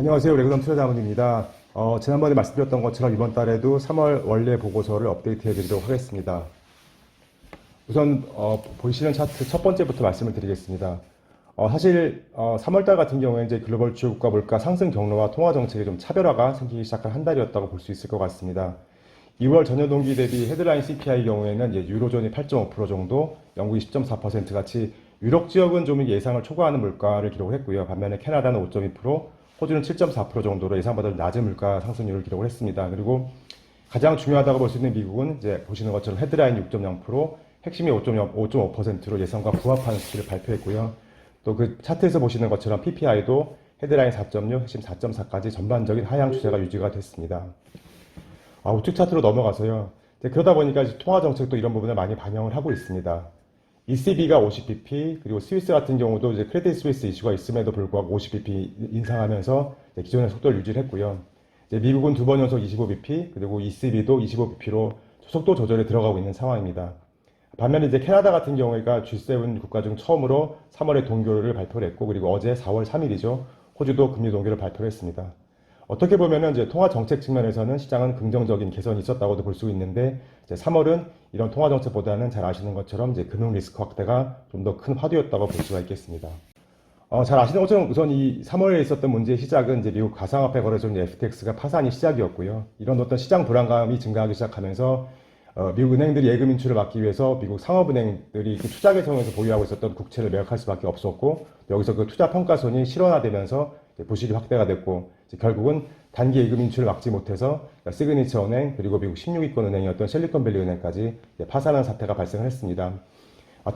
안녕하세요. 레그덤 투자자문입니다. 지난번에 말씀드렸던 것처럼 이번 달에도 3월 원래 보고서를 업데이트해 드리도록 하겠습니다. 우선 보시는 차트 첫 번째부터 말씀을 드리겠습니다. 사실 3월 달 같은 경우에 이제 글로벌 주요국가 물가 상승 경로와 통화 정책의 좀 차별화가 생기기 시작한 한 달이었다고 볼 수 있을 것 같습니다. 2월 전년 동기 대비 헤드라인 CPI 경우에는 이제 유로존이 8.5% 정도, 영국이 10.4% 같이 유럽 지역은 좀 예상을 초과하는 물가를 기록을 했고요. 반면에 캐나다는 5.2%, 호주는 7.4% 정도로 예상보다 낮은 물가 상승률을 기록을 했습니다. 그리고 가장 중요하다고 볼 수 있는 미국은 이제 보시는 것처럼 헤드라인 6.0%, 핵심이 5.5%로 예상과 부합하는 수치를 발표했고요. 또 그 차트에서 보시는 것처럼 PPI도 헤드라인 4.6, 핵심 4.4까지 전반적인 하향 추세가 유지가 됐습니다. 우측 차트로 넘어가서요. 그러다 보니까 통화 정책도 이런 부분을 많이 반영을 하고 있습니다. ECB가 50bp, 그리고 스위스 같은 경우도 이제 크레딧 스위스 이슈가 있음에도 불구하고 50bp 인상하면서 기존의 속도를 유지를 했고요. 이제 미국은 두 번 연속 25bp, 그리고 ECB도 25bp로 속도 조절에 들어가고 있는 상황입니다. 반면에 이제 캐나다 같은 경우가 G7 국가 중 처음으로 3월에 동결을 발표를 했고, 그리고 어제 4월 3일이죠. 호주도 금리 동결을 발표를 했습니다. 어떻게 보면은 이제 통화 정책 측면에서는 시장은 긍정적인 개선이 있었다고도 볼 수 있는데, 이제 3월은 이런 통화 정책보다는 잘 아시는 것처럼 이제 금융 리스크 확대가 좀 더 큰 화두였다고 볼 수가 있겠습니다. 잘 아시는 것처럼 우선 이 3월에 있었던 문제의 시작은 이제 미국 가상화폐 거래소 FTX가 파산이 시작이었고요. 이런 어떤 시장 불안감이 증가하기 시작하면서 미국 은행들이 예금 인출을 막기 위해서 미국 상업은행들이 그 투자 계통에서 보유하고 있었던 국채를 매각할 수밖에 없었고, 여기서 그 투자 평가손이 실현화되면서 부실이 확대가 됐고, 결국은 단기 예금 인출을 막지 못해서 시그니처 은행, 그리고 미국 16위권 은행이었던 실리콘밸리 은행까지 파산한 사태가 발생을 했습니다.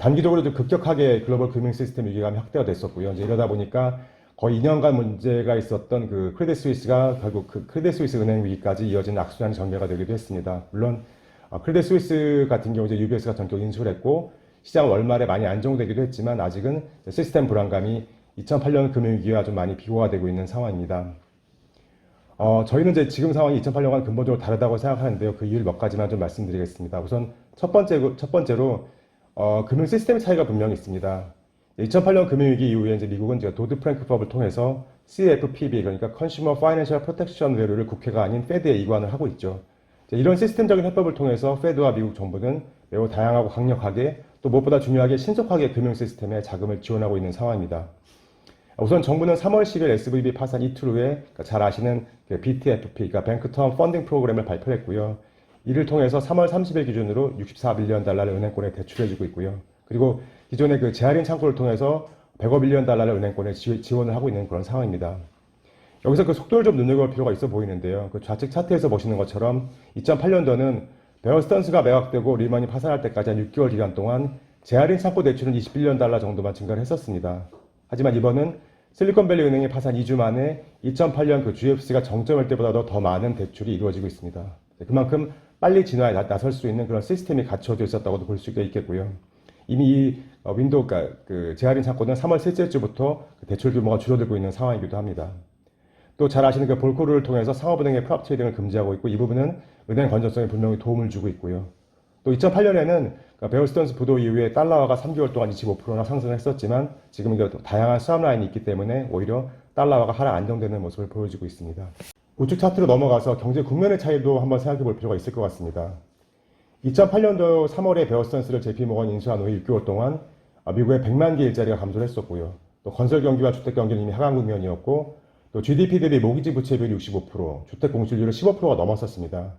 단기적으로 좀 급격하게 글로벌 금융 시스템 위기감이 확대가 됐었고요. 이제 이러다 보니까 거의 2년간 문제가 있었던 그 크레딧 스위스가 결국 그 크레딧 스위스 은행 위기까지 이어지는 악순환이 전개가 되기도 했습니다. 물론 크레딧 스위스 같은 경우 이제 UBS가 전격 인수를 했고, 시장 월말에 많이 안정되기도 했지만 아직은 시스템 불안감이 2008년 금융위기와 좀 많이 비교가 되고 있는 상황입니다. 저희는 이제 지금 상황이 2008년과는 근본적으로 다르다고 생각하는데요. 그 이유를 몇 가지만 좀 말씀드리겠습니다. 우선 첫 번째로 금융 시스템 차이가 분명히 있습니다. 2008년 금융위기 이후에 이제 미국은 도드 프랭크법을 통해서 CFPB, 그러니까 Consumer Financial Protection Bureau를 국회가 아닌 페드에 이관을 하고 있죠. 이런 시스템적인 해법을 통해서 페드와 미국 정부는 매우 다양하고 강력하게, 또 무엇보다 중요하게 신속하게 금융 시스템에 자금을 지원하고 있는 상황입니다. 우선 정부는 3월 10일 SVB 파산 이틀 후에 잘 아시는 BTFP, 그러니까 뱅크 텀 펀딩 프로그램을 발표했고요. 이를 통해서 3월 30일 기준으로 64빌리언 달러를 은행권에 대출해주고 있고요. 그리고 기존의 그 재할인 창구를 통해서 100억 달러를 은행권에 지원을 하고 있는 그런 상황입니다. 여기서 그 속도를 좀 눈여겨볼 필요가 있어 보이는데요. 그 좌측 차트에서 보시는 것처럼 2008년도는 베어 스턴스가 매각되고 리먼이 파산할 때까지 한 6개월 기간 동안 재할인 창구 대출은 20빌리언 달러 정도만 증가를 했었습니다. 하지만 이번은 실리콘밸리 은행의 파산 2주 만에 2008년 그 GFC가 정점일 때보다도 더 많은 대출이 이루어지고 있습니다. 그만큼 빨리 진화에 나설 수 있는 그런 시스템이 갖춰져 있었다고도 볼 수가 있겠고요. 이미 이 윈도우가 그 재할인 창구는 3월 셋째 주부터 대출 규모가 줄어들고 있는 상황이기도 합니다. 또 잘 아시는 그 볼코르를 통해서 상업은행의 프랍 트레이딩을 금지하고 있고, 이 부분은 은행 건전성에 분명히 도움을 주고 있고요. 또 2008년에는 베어 스턴스 부도 이후에 달러화가 3개월 동안 25%나 상승을 했었지만, 지금은 다양한 수압 라인이 있기 때문에 오히려 달러화가 하락 안정되는 모습을 보여주고 있습니다. 우측 차트로 넘어가서 경제 국면의 차이도 한번 생각해 볼 필요가 있을 것 같습니다. 2008년도 3월에 베어 스턴스를 JP모건 인수한 후에 6개월 동안 미국의 100만 개 일자리가 감소를 했었고요. 또 건설 경기와 주택 경기는 이미 하강 국면이었고, 또 GDP 대비 모기지 부채 비율이 65%, 주택 공실률은 15%가 넘었었습니다.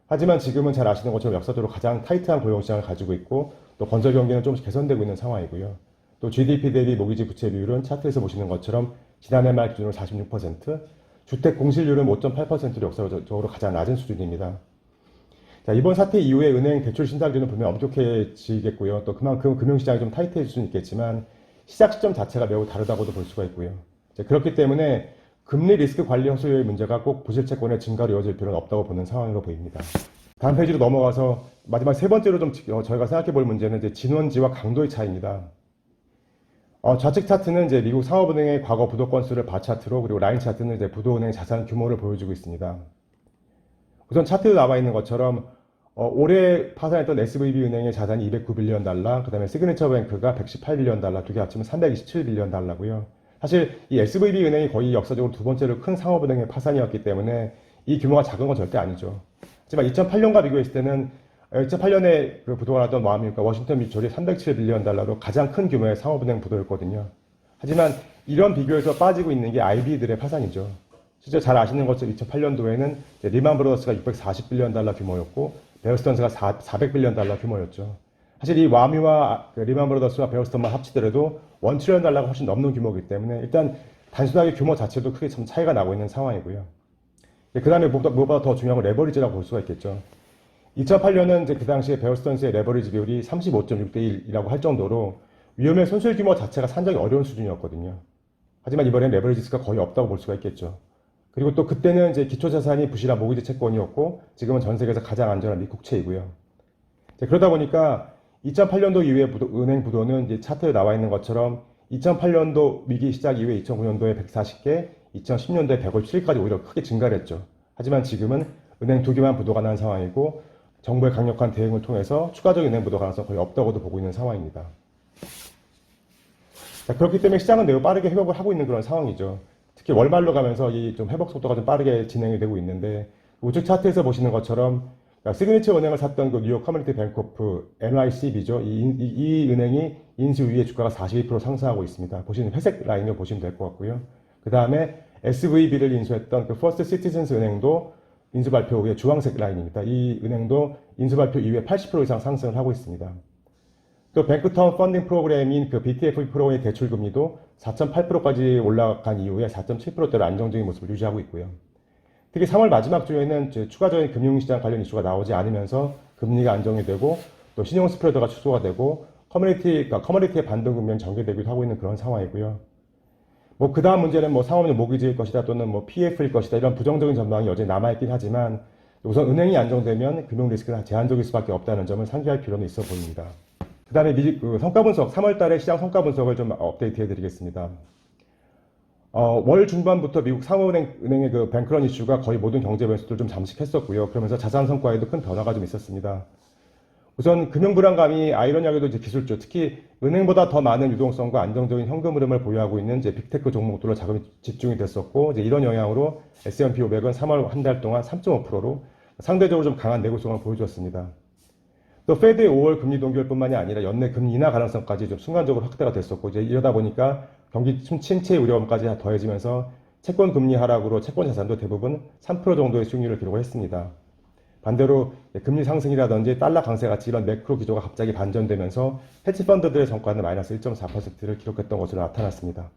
하지만 지금은 잘 아시는 것처럼 역사적으로 가장 타이트한 고용시장을 가지고 있고, 또 건설 경기는 조금씩 개선되고 있는 상황이고요. 또 GDP 대비 모기지 부채 비율은 차트에서 보시는 것처럼 지난해 말 기준으로 46%, 주택 공실률은 5.8%로 역사적으로 가장 낮은 수준입니다. 자, 이번 사태 이후에 은행 대출 신장률은 분명 엄격해지겠고요. 또 그만큼 금융시장이 좀 타이트해질 수는 있겠지만 시작 시점 자체가 매우 다르다고도 볼 수가 있고요. 자, 그렇기 때문에 금리 리스크 관리 허수요의 문제가 꼭 부실채권의 증가로 이어질 필요는 없다고 보는 상황으로 보입니다. 다음 페이지로 넘어가서 마지막 세 번째로 좀 저희가 생각해 볼 문제는 이제 진원지와 강도의 차이입니다. 좌측 차트는 이제 미국 상업은행의 과거 부도 건수를 바 차트로, 그리고 라인 차트는 이제 부도은행 자산 규모를 보여주고 있습니다. 우선 차트에 나와 있는 것처럼 올해 파산했던 SVB 은행의 자산이 209빌리언 달러, 그 다음에 시그니처 뱅크가 118빌리언 달러, 두 개 합치면 327빌리언 달러고요. 사실 이 SVB 은행이 거의 역사적으로 두 번째로 큰 상업은행의 파산이었기 때문에 이 규모가 작은 건 절대 아니죠. 하지만 2008년과 비교했을 때는 2008년에 그 부도가 났던 마음이니까 워싱턴 뮤추얼이 307빌리언 달러로 가장 큰 규모의 상업은행 부도였거든요. 하지만 이런 비교에서 빠지고 있는 게 IB들의 파산이죠. 실제 잘 아시는 것처럼 2008년도에는 리만 브로더스가 640빌리언 달러 규모였고 베어스턴스가 400빌리언 달러 규모였죠. 사실 이 와미와 리만 브로더스와 베어스턴만 합치더라도 1트리언 달러가 훨씬 넘는 규모이기 때문에 일단 단순하게 규모 자체도 크게 참 차이가 나고 있는 상황이고요. 그 다음에 무엇보다 더 중요한 건 레버리지라고 볼 수가 있겠죠. 2008년은 이제 그 당시에 베어스턴스의 레버리지 비율이 35.6대 1이라고 할 정도로 위험의 손실 규모 자체가 산정이 어려운 수준이었거든요. 하지만 이번엔 레버리지 리스크가 거의 없다고 볼 수가 있겠죠. 그리고 또 그때는 이제 기초자산이 부실한 모기지 채권이었고 지금은 전 세계에서 가장 안전한 미국채이고요. 그러다 보니까 2008년도 이후의 은행 부도는 이제 차트에 나와 있는 것처럼 2008년도 위기 시작 이후에 2009년도에 140개, 2010년도에 157개까지 오히려 크게 증가를 했죠. 하지만 지금은 은행 두 개만 부도가 난 상황이고 정부의 강력한 대응을 통해서 추가적인 은행 부도 가능성 거의 없다고도 보고 있는 상황입니다. 자, 그렇기 때문에 시장은 매우 빠르게 회복을 하고 있는 그런 상황이죠. 특히 월말로 가면서 이 좀 회복 속도가 좀 빠르게 진행이 되고 있는데 우측 차트에서 보시는 것처럼 시그니처 은행을 샀던 그 뉴욕 커뮤니티 뱅크오프 NYCB죠. 이 은행이 인수 이후에 주가가 42% 상승하고 있습니다. 보시는 회색 라인을 보시면 될 것 같고요. 그 다음에 SVB를 인수했던 그 퍼스트 시티즌스 은행도 인수 발표 후에 주황색 라인입니다. 이 은행도 인수 발표 이후에 80% 이상 상승을 하고 있습니다. 또 뱅크텀 펀딩 프로그램인 그 BTFP 프로의 대출 금리도 4.8%까지 올라간 이후에 4.7%대로 안정적인 모습을 유지하고 있고요. 특히 3월 마지막 주에는 추가적인 금융시장 관련 이슈가 나오지 않으면서 금리가 안정이 되고 또 신용 스프레드가 축소가 되고 커머니티의 반등 국면이 전개되기도 하고 있는 그런 상황이고요. 그 다음 문제는 상업용 모기지일 것이다 또는 PF일 것이다 이런 부정적인 전망이 여전히 남아있긴 하지만 우선 은행이 안정되면 금융 리스크가 제한적일 수밖에 없다는 점을 상기할 필요는 있어 보입니다. 그 다음에 성과 분석, 3월 달에 시장 성과 분석을 좀 업데이트 해드리겠습니다. 월 중반부터 미국 상업은행의 그 뱅크런 이슈가 거의 모든 경제 변수들을 좀 잠식했었고요. 그러면서 자산 성과에도 큰 변화가 좀 있었습니다. 우선 금융 불안감이 아이러니하게도 이제 기술주, 특히 은행보다 더 많은 유동성과 안정적인 현금 흐름을 보유하고 있는 이제 빅테크 종목들로 자금이 집중이 됐었고, 이제 이런 영향으로 S&P 500은 3월 한 달 동안 3.5%로 상대적으로 좀 강한 내구성을 보여줬습니다. 또 페드의 5월 금리 동결뿐만이 아니라 연내 금리 인하 가능성까지 좀 순간적으로 확대가 됐었고, 이제 이러다 보니까 경기 침체 우려감까지 더해지면서 채권 금리 하락으로 채권 자산도 대부분 3% 정도의 수익률을 기록을 했습니다. 반대로 금리 상승이라든지 달러 강세 같이 이런 매크로 기조가 갑자기 반전되면서 헤지펀드들의 성과는 마이너스 1.4%를 기록했던 것으로 나타났습니다.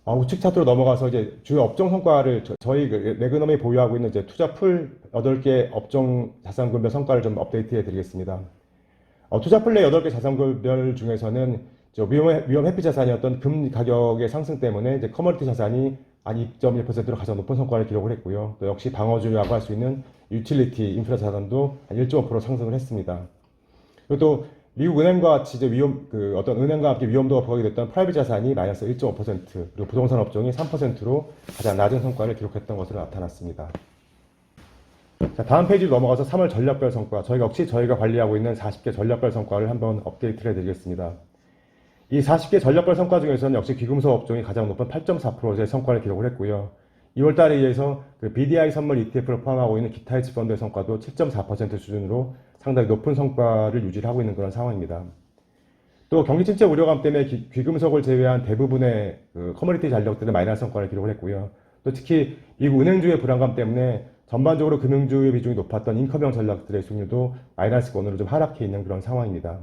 우측 차트로 넘어가서 이제 주요 업종 성과를 저희 레그넘이 보유하고 있는 이제 투자 풀 8개 업종 자산군별 성과를 좀 업데이트해 드리겠습니다. 투자 풀 내 8개 자산군별 중에서는 위험 회피 자산이었던 금 가격의 상승 때문에 이제 커머디티 자산이 한 2.1%로 가장 높은 성과를 기록을 했고요. 또 역시 방어주라고 할 수 있는 유틸리티, 인프라 자산도 한 1.5% 상승을 했습니다. 그리고 또 미국 은행과 같이 이제 어떤 은행과 함께 위험도가 부각이 됐던 프라이빗 자산이 마이너스 1.5%, 그리고 부동산 업종이 3%로 가장 낮은 성과를 기록했던 것으로 나타났습니다. 자, 다음 페이지로 넘어가서 3월 전략별 성과, 저희가 관리하고 있는 40개 전략별 성과를 한번 업데이트를 해드리겠습니다. 이 40개 전략별 성과 중에서는 역시 귀금속 업종이 가장 높은 8.4%의 성과를 기록을 했고요. 2월 달에 의해서 그 BDI 선물 ETF를 포함하고 있는 기타 헤지 펀드의 성과도 7.4% 수준으로 상당히 높은 성과를 유지를 하고 있는 그런 상황입니다. 또 경기 침체 우려감 때문에 귀금속을 제외한 대부분의 그 커머디티 전략들은 마이너스 성과를 기록을 했고요. 또 특히 미국 은행주의 불안감 때문에 전반적으로 금융주의 비중이 높았던 인컴형 전략들의 수익률도 마이너스권으로 좀 하락해 있는 그런 상황입니다.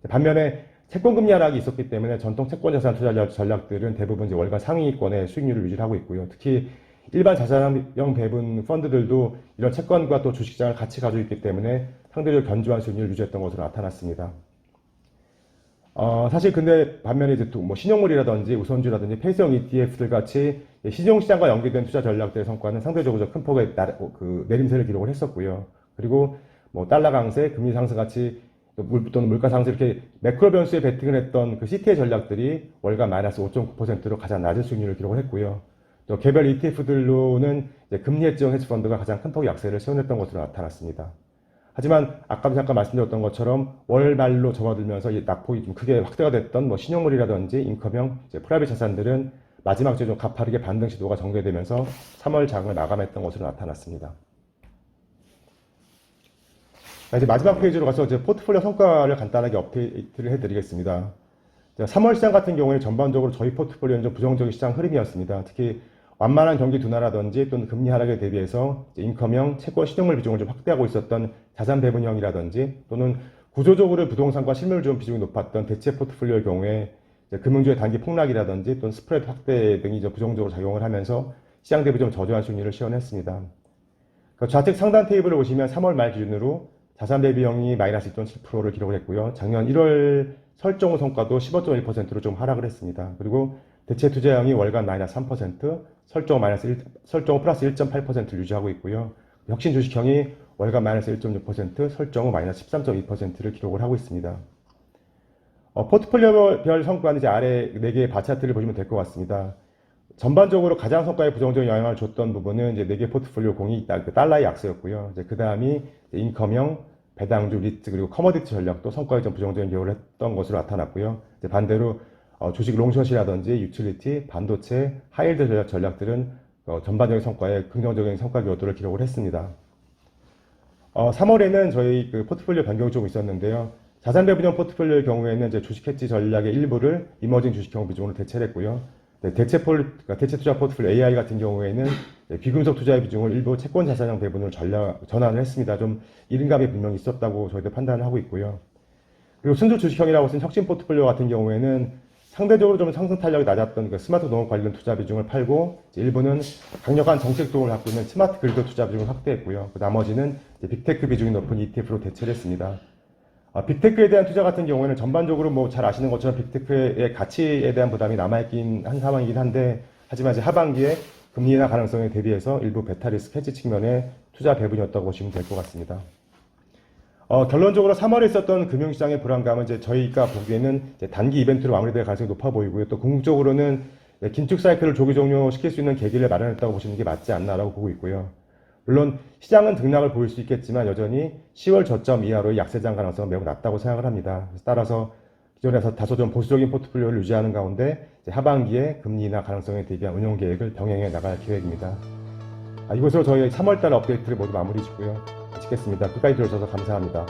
반면에 채권금리 하락이 있었기 때문에 전통 채권자산 투자 전략들은 대부분 이제 월간 상위권의 수익률을 유지하고 있고요. 특히 일반 자산형 배분 펀드들도 이런 채권과 또 주식시장을 같이 가지고 있기 때문에 상대적으로 견조한 수익률을 유지했던 것으로 나타났습니다. 사실 근데 반면에 이제 또 신용물이라든지 우선주라든지 폐쇄형 ETF들 같이 신용시장과 연계된 투자 전략들의 성과는 상대적으로 큰 폭의 내림세를 기록을 했었고요. 그리고 달러 강세, 금리 상승 같이 또는 물가 상승 이렇게 매크로 변수에 베팅을 했던 그 CTA 전략들이 월간 마이너스 5.9%로 가장 낮은 수익률을 기록을 했고요. 또 개별 ETF들로는 금리 해지형 헤지펀드가 가장 큰 폭의 약세를 시현했던 것으로 나타났습니다. 하지만 아까도 잠깐 말씀드렸던 것처럼 월 말로 접어들면서 이 낙폭이 좀 크게 확대가 됐던 뭐 신용물이라든지 인컴형 프라이빗 자산들은 마지막 주에 좀 가파르게 반등 시도가 전개되면서 3월 장을 마감했던 것으로 나타났습니다. 이제 마지막 페이지로 가서 이제 포트폴리오 성과를 간단하게 업데이트를 해드리겠습니다. 3월 시장 같은 경우에 전반적으로 저희 포트폴리오는 좀 부정적인 시장 흐름이었습니다. 특히 완만한 경기 둔화라든지 또는 금리 하락에 대비해서 인컴형 채권 신용물 비중을 좀 확대하고 있었던 자산 배분형이라든지 또는 구조적으로 부동산과 실물 좀 비중이 높았던 대체 포트폴리오의 경우에 금융주의 단기 폭락이라든지 또는 스프레드 확대 등이 좀 부정적으로 작용을 하면서 시장 대비 좀 저조한 심리를 시현했습니다. 좌측 상단 테이블을 보시면 3월 말 기준으로 자산 대비형이 마이너스 2.7%를 기록을 했고요. 작년 1월 설정 후 성과도 15.1%로 좀 하락을 했습니다. 그리고 대체 투자형이 월간 마이너스 3%, 설정 후 플러스 1.8%를 유지하고 있고요. 혁신 주식형이 월간 마이너스 1.6%, 설정 후 마이너스 13.2%를 기록을 하고 있습니다. 포트폴리오별 성과는 이제 아래 4개의 바 차트를 보시면 될 것 같습니다. 전반적으로 가장 성과에 부정적인 영향을 줬던 부분은 이제 4개 포트폴리오 공이 달러의 약세였고요. 그 다음이 인컴형, 배당주, 리트, 그리고 커머디티 전략도 성과에 좀 부정적인 기여를 했던 것으로 나타났고요. 반대로 주식 롱숏이라든지 유틸리티, 반도체, 하이힐드 전략들은 전반적인 성과에 긍정적인 성과 기여도를 기록을 했습니다. 3월에는 저희 포트폴리오 변경이 좀 있었는데요. 자산 배분형 포트폴리오의 경우에는 이제 주식 해지 전략의 일부를 이머징 주식형 비중으로 대체를 했고요. 대체 투자 포트폴리오 AI 같은 경우에는 귀금속 투자의 비중을 일부 채권 자산형 배분으로 전환을 했습니다. 좀 이른감이 분명히 있었다고 저희도 판단을 하고 있고요. 그리고 순수 주식형이라고 쓴 혁신 포트폴리오 같은 경우에는 상대적으로 좀 상승 탄력이 낮았던 스마트 농업 관련 투자 비중을 팔고 일부는 강력한 정책 도움을 갖고 있는 스마트 그리드 투자 비중을 확대했고요. 나머지는 빅테크 비중이 높은 ETF로 대체를 했습니다. 빅테크에 대한 투자 같은 경우에는 전반적으로 뭐 잘 아시는 것처럼 빅테크의 가치에 대한 부담이 남아있긴 한 상황이긴 한데, 하지만 이제 하반기에 금리 인하 가능성에 대비해서 일부 베타 리스크 해지 측면의 투자 배분이었다고 보시면 될 것 같습니다. 결론적으로 3월에 있었던 금융시장의 불안감은 이제 저희가 보기에는 이제 단기 이벤트로 마무리될 가능성이 높아 보이고요. 또 궁극적으로는 긴축 사이클을 조기 종료시킬 수 있는 계기를 마련했다고 보시는 게 맞지 않나라고 보고 있고요. 물론 시장은 등락을 보일 수 있겠지만 여전히 10월 저점 이하로의 약세장 가능성은 매우 낮다고 생각을 합니다. 따라서 기존에서 다소 좀 보수적인 포트폴리오를 유지하는 가운데 하반기에 금리 인하 가능성에 대비한 운용 계획을 병행해 나갈 계획입니다. 이것으로 저희 3월달 업데이트를 모두 마무리 짓고요. 마치겠습니다. 끝까지 들어주셔서 감사합니다.